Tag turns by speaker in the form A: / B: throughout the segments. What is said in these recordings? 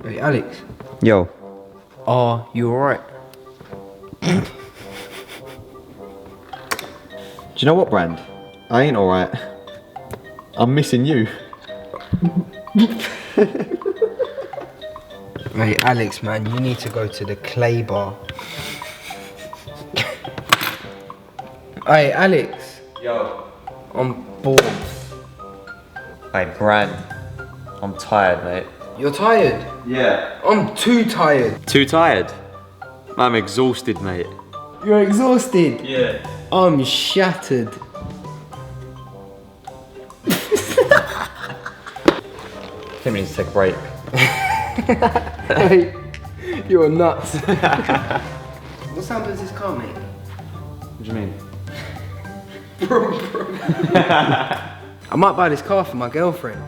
A: Hey, Alex.
B: Yo.
A: Oh, you alright?
B: Do you know what, Brand? I ain't alright. I'm missing you.
A: Hey, Alex, man, you need to go to the clay bar. Hey, Alex.
B: Yo.
A: I'm bored.
B: Hey, Brand. I'm tired, mate.
A: You're tired?
B: Yeah.
A: I'm too tired.
B: Too tired? I'm exhausted, mate.
A: You're exhausted?
B: Yeah.
A: I'm shattered.
B: I think we need to take a break.
A: Hey, you're nuts. What sound does this car make?
B: What do you mean?
A: I might buy this car for my girlfriend.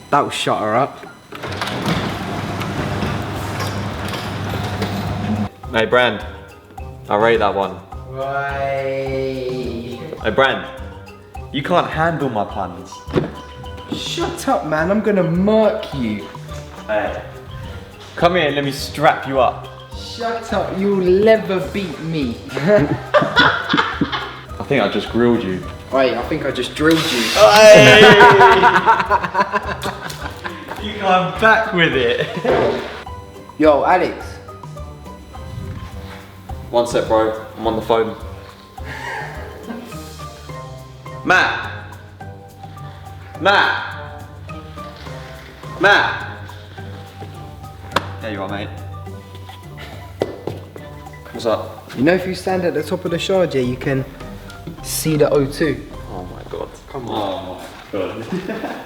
A: That'll shut her up.
B: Hey, Brand. I rate that one.
A: Right.
B: Hey, Brand. You can't handle my puns.
A: Shut up, man. I'm gonna murk you.
B: Hey. Come here and let me strap you up.
A: Shut up. You'll never beat me.
B: I think I just grilled you.
A: Wait, I think I just drilled you.
B: Hey! You come back with it.
A: Yo, Alex.
B: One sec, bro. I'm on the phone. Matt! Matt! Matt! There you are, mate. What's up?
A: You know, if you stand at the top of the charger, you can see the O2.
B: Oh my god. Come on. Oh my god.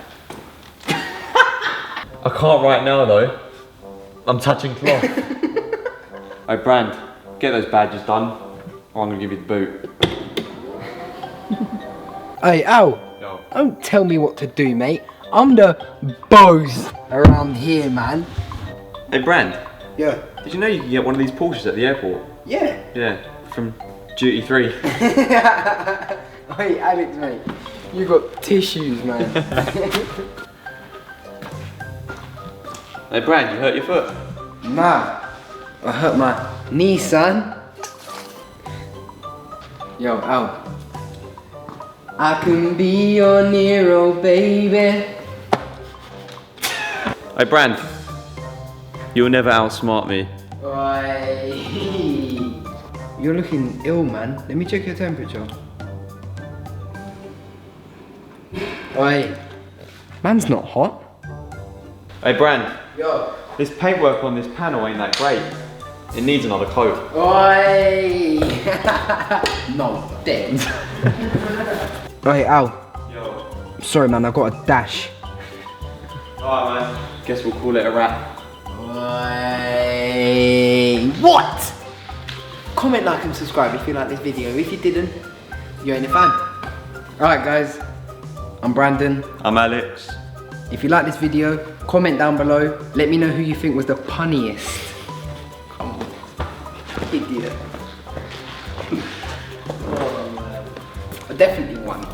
B: I can't right now though. I'm touching cloth. Hey, Brand, get those badges done, or I'm gonna give you the boot.
A: Hey, Al.
B: Yo.
A: Don't tell me what to do, mate. I'm the boss around here, man.
B: Hey, Brand,
A: Yeah.
B: did you know you can get one of these Porsches at the airport?
A: Yeah.
B: Yeah, from duty free.
A: Hey, Alex, mate. You got tissues, man.
B: Hey, Brand, you hurt your foot?
A: Nah. I hurt my knee, son. Yo, Al. I can be your Nero, baby.
B: Hey, Brand, you'll never outsmart me.
A: Oi. You're looking ill, man. Let me check your temperature. Oi. Man's not hot.
B: Hey, Brand,
A: Yo.
B: this paintwork on this panel ain't that great. It needs another coat.
A: Oi. No, dead. Oi, Al.
B: Yo.
A: Sorry, man. I got a dash.
B: Alright, man. Guess we'll call it a wrap.
A: Oi. What? Comment, like and subscribe if you like this video. If you didn't, you ain't a fan. Alright guys, I'm Brandon.
B: I'm Alex.
A: If you like this video, comment down below. Let me know who you think was the punniest. Come on. Idiot. Oh man. I definitely won.